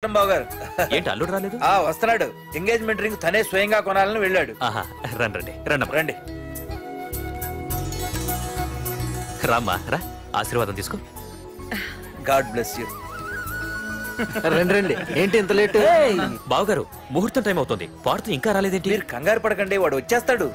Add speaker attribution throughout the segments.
Speaker 1: నమస్కారం బావగారు.
Speaker 2: ఏంటి అల్లుడు రాలేదు?
Speaker 1: వస్తున్నాడు. ఎంగేజ్మెంట్ రింగ్ తనే స్వయంగా కొనాలని వెళ్ళాడు.
Speaker 2: రండి రండి. రామ్మా రా, ఆశీర్వాదం తీసుకో.
Speaker 1: God bless you.
Speaker 3: రండి. ఏంటి ఇంత లేట్?
Speaker 2: బావగారు ముహూర్తం టైం అవుతుంది, పార్తు ఇంకా రాలేదేంటి?
Speaker 1: మీరు కంగారు పడకండి, వాడు వచ్చేస్తాడు.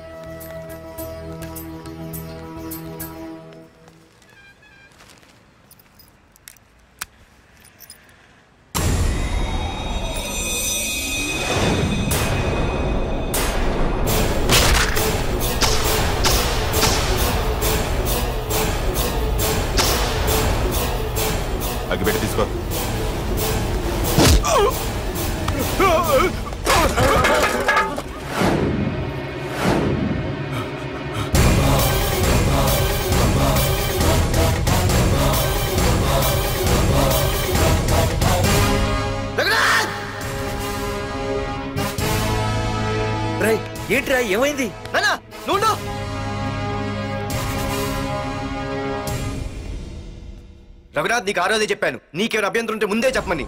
Speaker 4: అగ్గిపెట్టి తీసుకో.
Speaker 1: ఏంట్రా ఏమైంది?
Speaker 3: రఘునాథ్, నీకు ఆ రోజే చెప్పాను, నీకేమైనా అభ్యంతరం ఉంటే ముందే చెప్పమని.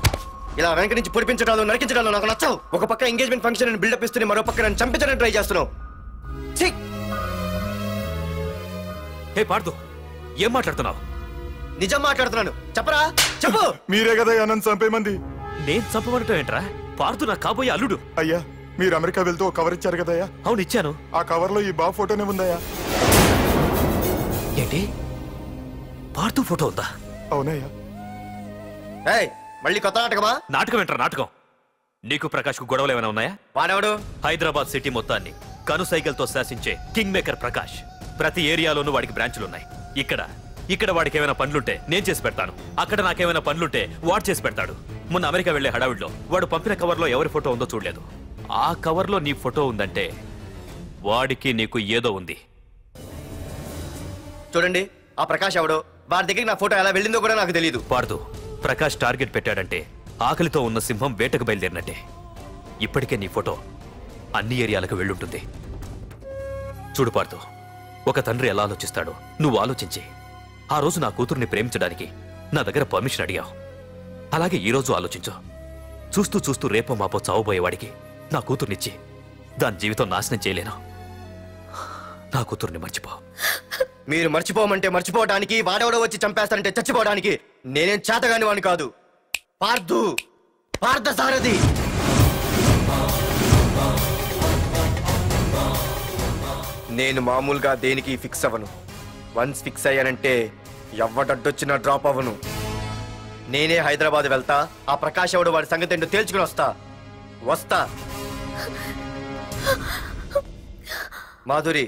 Speaker 3: ఇలా వెనక నుంచి పొడిపించడాలు నరికించడాలు నాకు నచ్చవు. ఒక పక్క ఎంగేజ్మెంట్ ఫంక్షన్ అని బిల్డప్ ఇస్తూనే మరో పక్క నన్ను చంపించడానికి ట్రై చేస్తున్నావు.
Speaker 2: హే పార్దు, ఏం మాట్లాడుతున్నావు?
Speaker 3: నిజం మాట్లాడుతున్నాను, చెప్పరా చెప్పు.
Speaker 4: మీరే కదా నన్ను చంపేమంది.
Speaker 2: నేను చంపబడటం ఏంట్రా? పార్దు నా కాబోయే అల్లుడు.
Speaker 4: అయ్యా, మీరు అమెరికా వెళ్తూ ఒక కవర్ ఇచ్చారు కదయ్యా?
Speaker 2: అవును ఇచ్చాను.
Speaker 4: ఆ కవర్ లో ఈ బాబు ఫోటోనే ఉందయ్యా.
Speaker 2: ఏంటి, పార్దు ఫోటో ఉందా?
Speaker 4: అవునయ్యా.
Speaker 3: మళ్ళీ కొత్త నాటకమా?
Speaker 2: నాటకం ఏంట్రా నాటకం? నీకు ప్రకాష్ కు గొడవలు ఏమైనా ఉన్నాయా?
Speaker 3: వాడెవడు?
Speaker 2: హైదరాబాద్ సిటీ మొత్తాన్ని కను సైకిల్తో శాసించే కింగ్ మేకర్ ప్రకాష్. ప్రతి ఏరియాలోనూ వాడికి బ్రాంచులున్నాయి. ఇక్కడ వాడికి ఏమైనా పనులుంటే నేను చేసి పెడతాను, అక్కడ నాకేమైనా పనులుంటే వాడు చేసి పెడతాడు. మొన్న అమెరికా వెళ్లే హడావిడిలో వాడు పంపిన కవర్లో ఎవరి ఫోటో ఉందో చూడలేదు. ఆ కవర్లో నీ ఫోటో ఉందంటే వాడికి నీకు ఏదో ఉంది.
Speaker 3: చూడండి, ఆ ప్రకాష్ ఎవడో, వాడి దగ్గరికి నా ఫోటో ఎలా వెళ్ళిందో కూడా నాకు తెలియదు.
Speaker 2: పార్దు, ప్రకాష్ టార్గెట్ పెట్టాడంటే ఆకలితో ఉన్న సింహం వేటకు బయలుదేరినట్టే. ఇప్పటికే నీ ఫోటో అన్ని ఏరియాలకు వెళ్ళుంటుంది. చూడు పార్దు, ఒక తండ్రి ఎలా ఆలోచిస్తాడో నువ్వు ఆలోచించి ఆ రోజు నా కూతుర్ని ప్రేమించడానికి నా దగ్గర పర్మిషన్ అడిగావు. అలాగే ఈ రోజు ఆలోచించు. చూస్తూ చూస్తూ రేపో మాపో చావబోయేవాడికి నా కూతుర్నిచ్చి దాని జీవితం నాశనం చేయలేను. నా కూతుర్ని మర్చిపో.
Speaker 3: మీరు మర్చిపోమంటే మర్చిపోవడానికి, వాడెవడో వచ్చి చంపేస్తానంటే చచ్చిపోవడానికి నేనేం చేతగాని వాడిని కాదు. పార్థసారథి. నేను మామూలుగా దేనికి ఫిక్స్ అవ్వను. వన్స్ ఫిక్స్ అయ్యానంటే ఎవ్వడడ్డొచ్చినా డ్రాప్ అవ్వను. నేనే హైదరాబాద్ వెళ్తా, ఆ ప్రకాష్ ఎవడు వాడి సంగతి ఏంటో తేల్చుకుని వస్తా. మాధురి,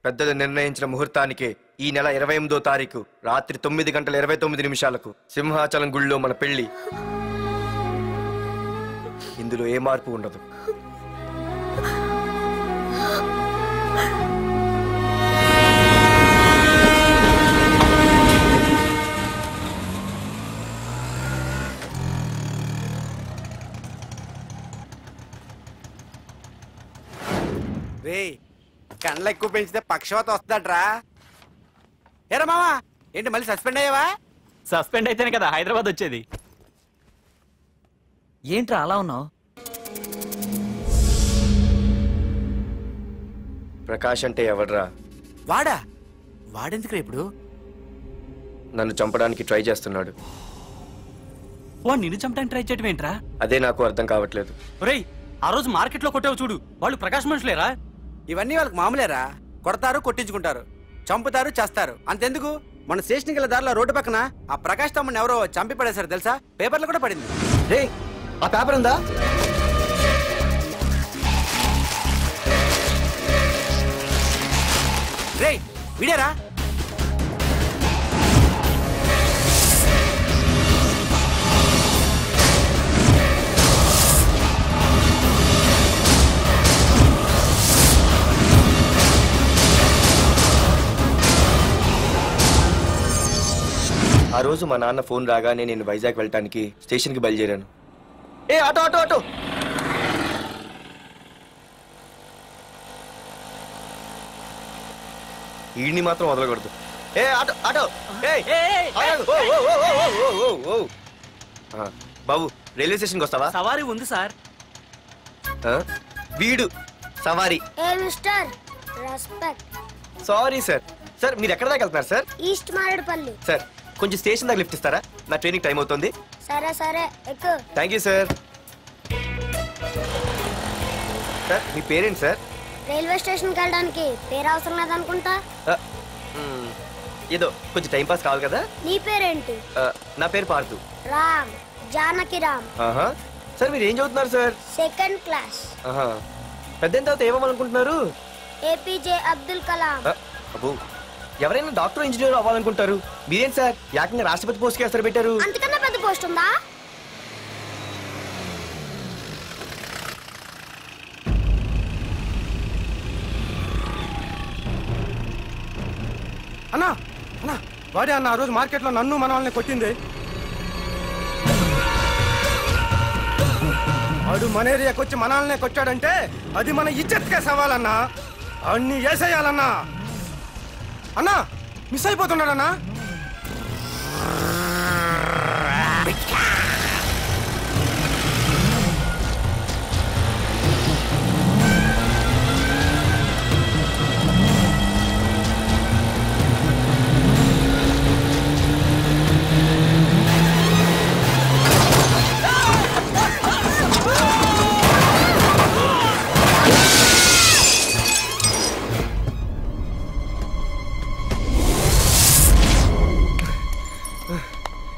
Speaker 3: పెద్దలు నిర్ణయించిన ముహూర్తానికి ఈ నెల 28వ తారీఖు రాత్రి 9:29 సింహాచలం గుళ్ళో మన పెళ్లి. ఇందులో ఏ మార్పు ఉండదు.
Speaker 5: కండ్లు ఎక్కువ పెంచితే పక్షవాత వస్తాడ్రా. ఏరా మావా, ఏంటి మళ్ళీ సస్పెండ్ అయ్యావా?
Speaker 6: సస్పెండ్ అయితేనే కదా హైదరాబాద్ వచ్చేది.
Speaker 7: ఏంట్రా అలా ఉన్నావు?
Speaker 3: ప్రకాష్ అంటే ఎవడ్రా?
Speaker 5: వాడెందుకురా ఇప్పుడు?
Speaker 3: నన్ను చంపడానికి ట్రై చేస్తున్నాడు.
Speaker 6: వాడు నిన్ను చంపడానికి ట్రై చేయడం ఏంట్రా?
Speaker 3: అదే నాకు అర్థం కావట్లేదు.
Speaker 6: ఒరేయ్, ఆ రోజు మార్కెట్ లో కొట్టావు చూడు, వాళ్ళు ప్రకాష్ మనుషులేరా?
Speaker 5: ఇవన్నీ వాళ్ళకి మామూలేరా. కొడతారు, కొట్టించుకుంటారు, చంపుతారు, చేస్తారు. అంతెందుకు, మన స్టేషన్కి వెళ్ళే దారిలో రోడ్డు పక్కన ఆ ప్రకాష్ తమ్ముని ఎవరో చంపి పడేశారు తెలుసా? పేపర్లు కూడా పడింది.
Speaker 3: రే, ఆ పేపర్ ఉందా?
Speaker 5: రే విడేరా.
Speaker 3: ఆ రోజు మా నాన్న ఫోన్ రాగానే నేను వైజాగ్ వెళ్ళటానికి స్టేషన్కి బయలుదేరాను. ఏ ఆటో ఆటో ఆటో! ఈడిని మాత్రం వదలకూడదు. ఏ ఆటో ఆటో! బాబు, రైల్వే స్టేషన్కి వస్తావా?
Speaker 6: సవారీ ఉంది సార్.
Speaker 3: వీడు సవారీ.
Speaker 7: ఏ mister, respect.
Speaker 3: Sorry sir. Sir మీరు ఎక్కడ దాకా వెళ్తున్నారు సార్?
Speaker 7: ఈస్ట్ మారేడుపల్లి.
Speaker 3: సార్ కొంచెం స్టేషన్ దాకా లిఫ్ట్ ఇస్తారా? నా ట్రైనింగ్ టైం అవుతుంది.
Speaker 7: సరే సరే ఎక్కు.
Speaker 3: Thank you sir. సార్ మీ పేరేంటి సార్?
Speaker 7: రైల్వే స్టేషన్కి వెళ్ళడానికి పేరు అవసరం లేదనుకుంటా.
Speaker 3: ఏదో కొంచెం టైం పాస్ కావాలి కదా.
Speaker 7: నీ పేరేంటి?
Speaker 3: నా పేరు పార్థు.
Speaker 7: రామ్, జానకి రామ్.
Speaker 3: సార్ మీరు ఏం చదువుతున్నారు సార్?
Speaker 7: Second class.
Speaker 3: పెద్ద తర్వాత ఏమవ్వాలనుకుంటున్నారు?
Speaker 7: ఏపీజే అబ్దుల్ కలాం.
Speaker 3: అబ్బో, ఎవరైనా డాక్టర్ ఇంజనీర్ అవ్వాలనుకుంటారు, మీరేం సార్ ఏకంగా రాష్ట్రపతి పోస్ట్ కి ఎసరు పెట్టారు?
Speaker 7: అంతకన్నా పెద్ద పోస్ట్ ఉందా?
Speaker 5: అన్నా అన్నా, వాడే అన్న ఆ రోజు మార్కెట్లో నన్ను మన వాళ్ళని కొట్టింది. వాడు మన ఏరియాకి వచ్చి మన వాళ్ళనే కొట్టాడంటే అది మన ఇజ్జత్కే సవాలన్నా. అన్ని వేసేయాలన్నా. అన్నా మిస్ అయిపోతున్నాడన్నా.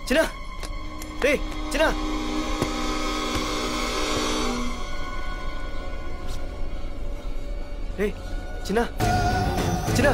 Speaker 3: చిన్న రే చిన్న, రే చిన్న చిన్న.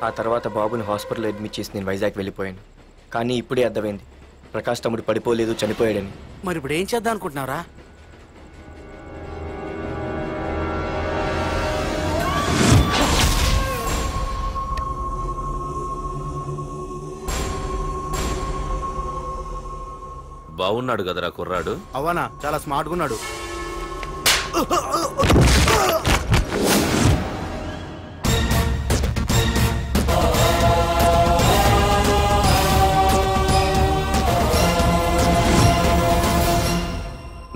Speaker 3: ఆ తర్వాత బాబుని హాస్పిటల్లో అడ్మిట్ చేసి నేను వైజాగ్ వెళ్ళిపోయాను. కానీ ఇప్పుడే అర్థమైంది ప్రకాష్ తమ్ముడు పడిపోలేదు, చనిపోయాడని.
Speaker 5: మరి ఇప్పుడు ఏం చేద్దాం అనుకుంటున్నావురా?
Speaker 2: బాగున్నాడు కదరా కుర్రాడు.
Speaker 5: అవనా చాలా స్మార్ట్గా ఉన్నాడు.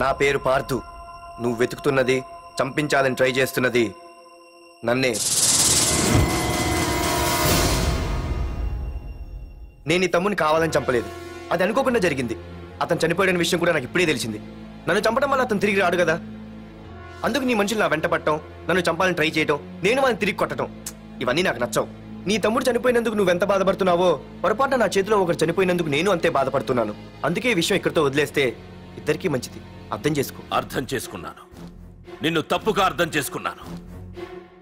Speaker 3: నా పేరు పార్థు. నువ్వు వెతుకుతున్నది, చంపించాలని ట్రై చేస్తున్నది నన్నే. నేను ఈ తమ్ముని కావాలని చంపలేదు, అది అనుకోకుండా జరిగింది. అతను చనిపోయిన విషయం కూడా నాకు ఇప్పుడే తెలిసింది. నన్ను చంపడం వల్ల అతను తిరిగి రాడు కదా. అందుకు నీ మనుషులు నా వెంట పట్టడం, నన్ను చంపాలని ట్రై చేయడం, నేను వాళ్ళని తిరిగి కొట్టడం, ఇవన్నీ నాకు నచ్చవు. నీ తమ్ముడు చనిపోయినందుకు నువ్వెంత బాధపడుతున్నావో, పొరపాటున నా చేతిలో ఒకరు చనిపోయినందుకు నేను అంతే బాధపడుతున్నాను. అందుకే ఈ విషయం ఇక్కడితో వదిలేస్తే ఇద్దరికీ మంచిది. అర్థం చేసుకో.
Speaker 2: అర్థం చేసుకున్నాను. నిన్ను తప్పుగా అర్థం చేసుకున్నాను,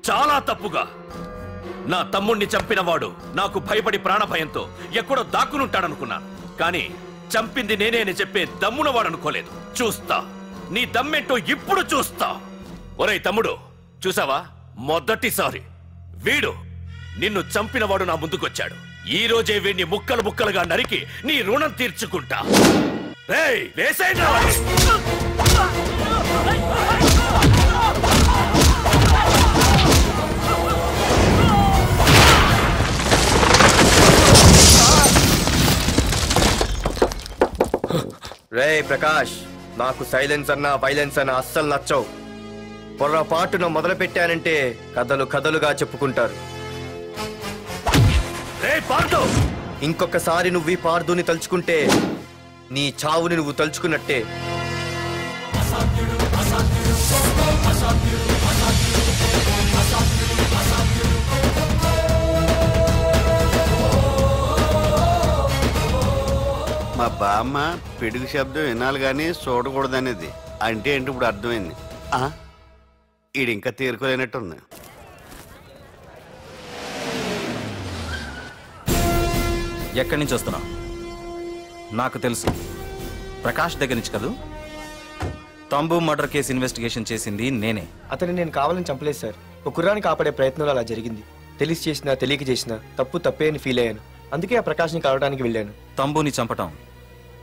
Speaker 2: చాలా తప్పుగా. నా తమ్ముణ్ణి చంపినవాడు నాకు భయపడి ప్రాణభయంతో ఎక్కడో దాక్కునుంటాడనుకున్నాను. కానీ చంపింది నేనే అని చెప్పే దమ్మునవాడు అనుకోలేదు. చూస్తా నీ దమ్మేంటో ఇప్పుడు చూస్తా. ఒరేయ్ తమ్ముడు, చూసావా? మొదటిసారి వీడు నిన్ను చంపినవాడు నా ముందుకొచ్చాడు. ఈ రోజే వీడిని ముక్కలు ముక్కలుగా నరికి నీ రుణం తీర్చుకుంటా. వేసేయండి.
Speaker 3: రే ప్రకాష్, నాకు సైలెన్స్ అన్నా వైలెన్స్ అన్నా అస్సలు నచ్చవు. పొరపాటును మొదలు పెట్టానంటే కథలు కథలుగా చెప్పుకుంటారు. ఇంకొకసారి నువ్వు ఈ పార్దుని తలుచుకుంటే నీ చావుని నువ్వు తలుచుకున్నట్టే.
Speaker 8: మా బామ్మ పిడుగు శబ్దం వినాలి కానీ చూడకూడదనేది. అంటే ఏంటి ఇప్పుడు అర్థమైంది. ఈడు ఇంకా తీరుకోలేనట్టుంది.
Speaker 9: ఎక్కడి నుంచి వస్తున్నావు? నాకు తెలుసు, ప్రకాష్ దగ్గర నుంచి కదూ. తంబు మర్డర్ కేసు ఇన్వెస్టిగేషన్ చేసింది నేనే.
Speaker 3: అతన్ని నేను కావాలని చంపలేదు సార్. ఒక కుర్రాన్ని కాపాడే ప్రయత్నంలో అలా జరిగింది. తెలిసి చేసినా తెలియక చేసినా తప్పే అని ఫీల్ అయ్యాను. అందుకే ఆ ప్రకాష్ని కలవడానికి వెళ్ళాను.
Speaker 9: తంబుని చంపటం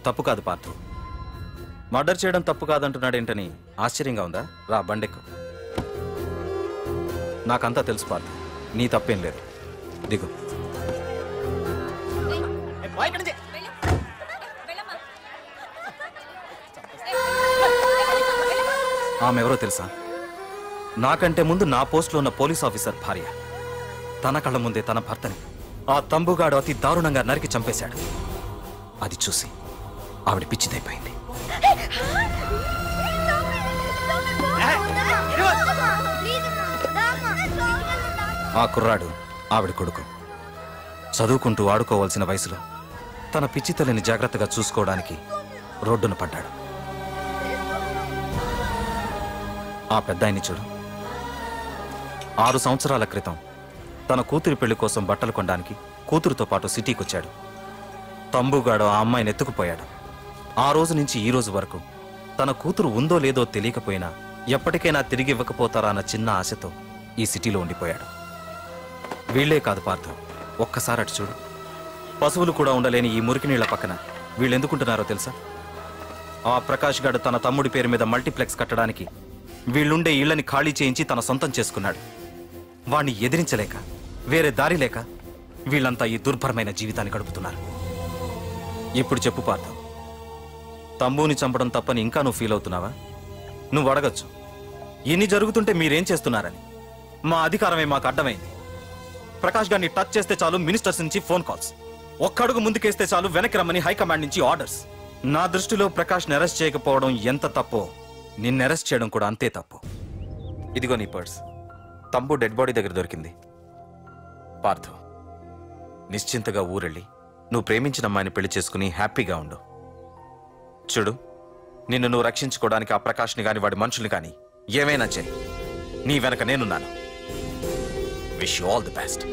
Speaker 9: తప్పు కాదు పార్థు. మర్డర్ చేయడం తప్పు కాదంటున్నాడేంటని ఆశ్చర్యంగా ఉందా? రా బండెక్కు. నాకంతా తెలుసు పార్థు, నీ తప్పేం లేదు. దిగు. ఆమె ఎవరో తెలుసా? నాకంటే ముందు నా పోస్టులో ఉన్న పోలీస్ ఆఫీసర్ భార్య. తన కళ్ళ ముందే తన భర్తని ఆ తంబుగాడు అతి దారుణంగా నరికి చంపేశాడు. అది చూసి ఆవిడ పిచ్చిదైపోయింది. ఆ కుర్రాడు ఆవిడ కొడుకు. చదువుకుంటూ ఆడుకోవాల్సిన వయసులో తన పిచ్చి తల్లిని జాగ్రత్తగా చూసుకోవడానికి రోడ్డున పడ్డాడు. ఆ పెద్దాయన్ని చూడు. 6 సంవత్సరాల క్రితం తన కూతురి పెళ్లి కోసం బట్టలు కొనడానికి కూతురుతో పాటు సిటీకి వచ్చాడు. తంబుగాడు ఆ అమ్మాయిని ఎత్తుకుపోయాడు. ఆ రోజు నుంచి ఈ రోజు వరకు తన కూతురు ఉందో లేదో తెలియకపోయినా ఎప్పటికైనా తిరిగి ఇవ్వకపోతారా అన్న చిన్న ఆశతో ఈ సిటీలో ఉండిపోయాడు. వీళ్లే కాదు పార్థు, ఒక్కసారి అటు చూడు. పశువులు కూడా ఉండలేని ఈ మురికి నీళ్ల పక్కన వీళ్ళెందుకుంటున్నారో తెలుసా? ఆ ప్రకాష్ గాడు తన తమ్ముడి పేరు మీద మల్టీప్లెక్స్ కట్టడానికి వీళ్ళుండే ఇళ్లని ఖాళీ చేయించి తన సొంతం చేసుకున్నాడు. వాణ్ణి ఎదిరించలేక, వేరే దారి లేక వీళ్ళంతా ఈ దుర్భరమైన జీవితాన్ని గడుపుతున్నారు. ఇప్పుడు చెప్పు పార్థు, తంబుని చంపడం తప్పని ఇంకా నువ్వు ఫీల్ అవుతున్నావా? నువ్వు అడగచ్చు, ఇన్ని జరుగుతుంటే మీరేం చేస్తున్నారని. మా అధికారమే మాకు అడ్డమైంది. ప్రకాష్ గారిని టచ్ చేస్తే చాలు మినిస్టర్స్ నుంచి ఫోన్ కాల్స్, ఒక్కడుగు ముందుకేస్తే చాలు వెనక్కి రమ్మని హైకమాండ్ నుంచి ఆర్డర్స్. నా దృష్టిలో ప్రకాష్ని అరెస్ట్ చేయకపోవడం ఎంత తప్పో నిన్ను అరెస్ట్ చేయడం కూడా అంతే తప్పు. ఇదిగో నీ పర్స్. తంబు డెడ్ బాడీ దగ్గర దొరికింది. పార్థు, నిశ్చింతగా ఊరెళ్ళి నువ్వు ప్రేమించిన అమ్మాయిని పెళ్లి చేసుకుని హ్యాపీగా ఉండు. చూడు, నిన్ను నువ్వు రక్షించుకోవడానికి ఆ ప్రకాష్ని కాని వాడి మనుషుల్ని కానీ ఏమైనా చేయి. నీ వెనక నేనున్నాను. Wish you all the best.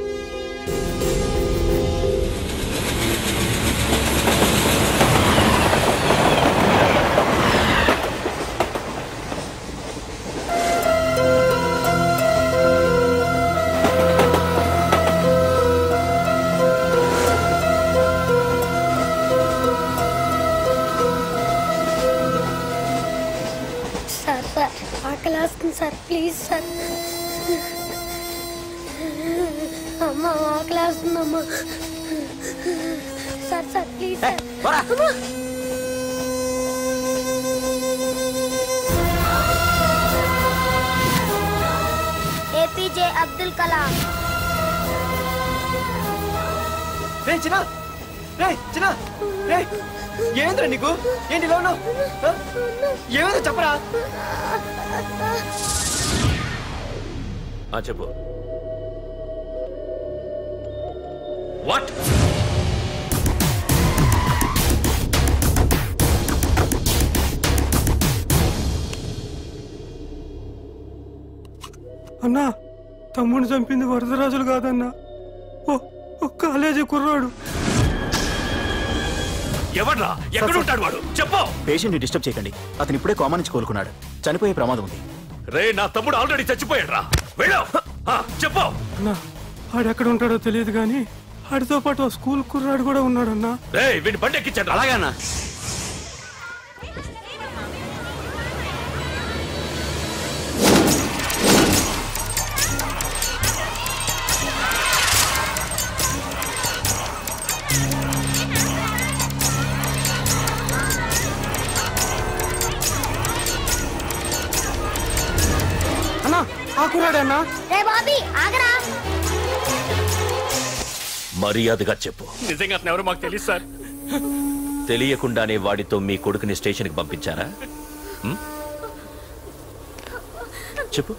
Speaker 7: Sir please sir. అమ్మా ఆకలి వస్తుందమ్మా. Sir sir please sir. APJ Abdul Kalam.
Speaker 3: ఏంద్రా నీకు? ఏంటి ఇలా ఉన్నావు? ఏమైందో చెప్పరా?
Speaker 2: చెప్పు. వాట్?
Speaker 10: అన్నా, తమ్ముడిని చంపింది వరదరాజులు కాదన్నా, ఓ కాలేజీ కుర్రాడు.
Speaker 2: ఎవడ్రా? ఎక్కడ ఉంటాడు వాడు? చెప్పు.
Speaker 9: పేషెంట్ ని డిస్టర్బ్ చేయకండి. అతను ఇప్పుడే కోమా నుంచి కోలుకున్నాడు. చనిపోయే ప్రమాదం ఉంది.
Speaker 2: రే, నా తమ్ముడు ఆల్రెడీ చచ్చిపోయాడు రా. వెళ్ళు. చెప్పు.
Speaker 10: ఆడెక్కడ ఉంటాడో తెలియదు కానీ ఆడితో పాటు స్కూల్ కుర్రాడు కూడా ఉన్నాడన్నా.
Speaker 2: రే, వీడిని బండి ఎక్కించండి.
Speaker 5: అలాగన్నా.
Speaker 10: అన్నా ఆ కుర్రాడన్నా.
Speaker 7: రే బాబీ ఆగరా.
Speaker 2: మర్యాదగా చెప్పు.
Speaker 6: నిజంగా అతను ఎవరో మాకు తెలియదు సార్.
Speaker 2: తెలియకుండానే వాడితో మీ కొడుకుని స్టేషన్కి పంపించారా? చెప్పు.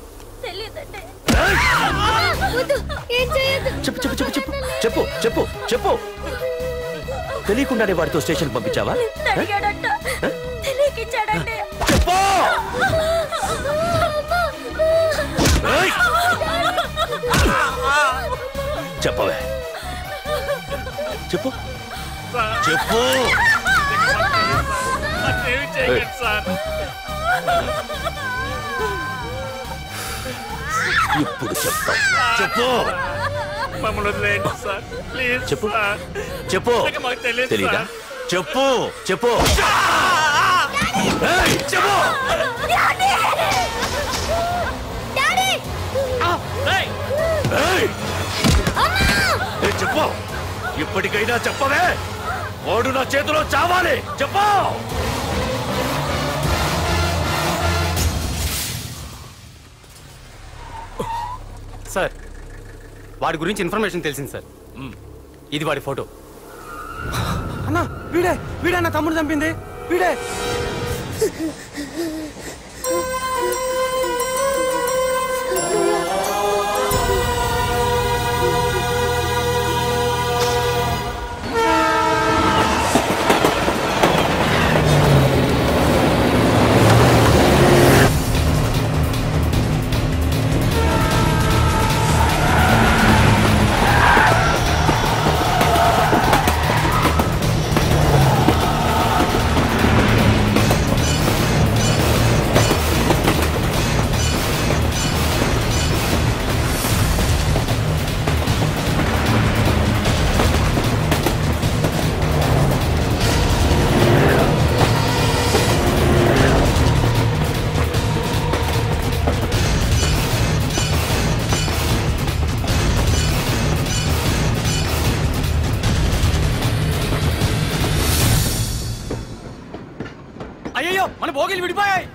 Speaker 2: చెప్పు చెప్పు చెప్పు చెప్పు చెప్పు చెప్పు చెప్పు. తెలియకుండానే వాడితో స్టేషన్కి పంపించావా? చెప్పు. చెప్పవే. చెప్పు చెప్పు. ఇప్పుడు చెప్తా. చెప్పు.
Speaker 6: మమ్మల్ని వదిలేయండి సార్ ప్లీజ్.
Speaker 2: చెప్పు చెప్పు. తెలీదా? చెప్పు చెప్పు చెప్పు. చెప్పు. ఇప్పటికైనా చెప్పవే. వాడు నా చేతిలో చావాలి. చెప్పు.
Speaker 6: సార్ వాడి గురించి ఇన్ఫర్మేషన్ తెలిసింది సార్. ఇది వాడి ఫోటో.
Speaker 10: అన్నా వీడే నా తమ్ముడు చంపింది వీడే.
Speaker 6: అయ్యో మన భోగిలు విడిపోయాయి.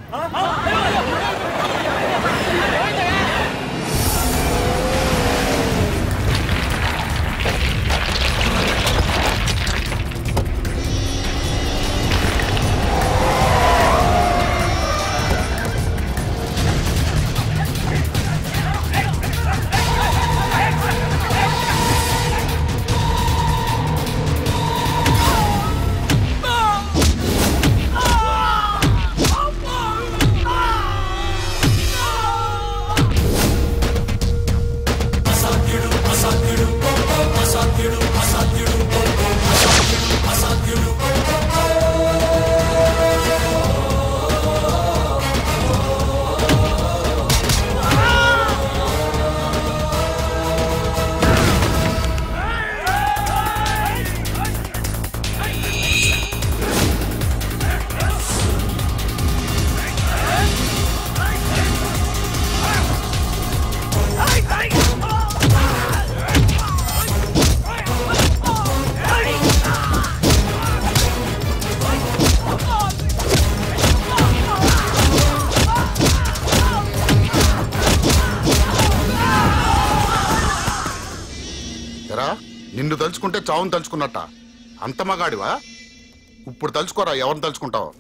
Speaker 11: నిన్ను తలుచుకుంటే చావును తలుచుకున్నట్ట. అంత మగాడివా? ఇప్పుడు తలుచుకోరా ఎవరిని తలుచుకుంటావు.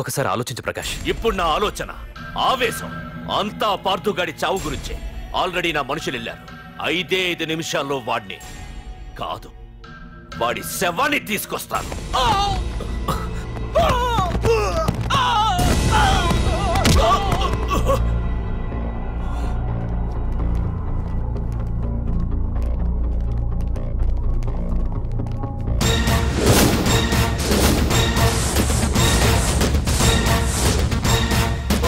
Speaker 2: ఒకసారి ఆలోచించు ప్రకాష్. ఇప్పుడు నా ఆలోచన, ఆవేశం అంతా పార్థుగాడి చావు గురించే. ఆల్రెడీ నా మనుషులు వెళ్ళారు. 5 నిమిషాల్లో వాడిని కాదు, వాడి శవాన్ని తీసుకొస్తాను.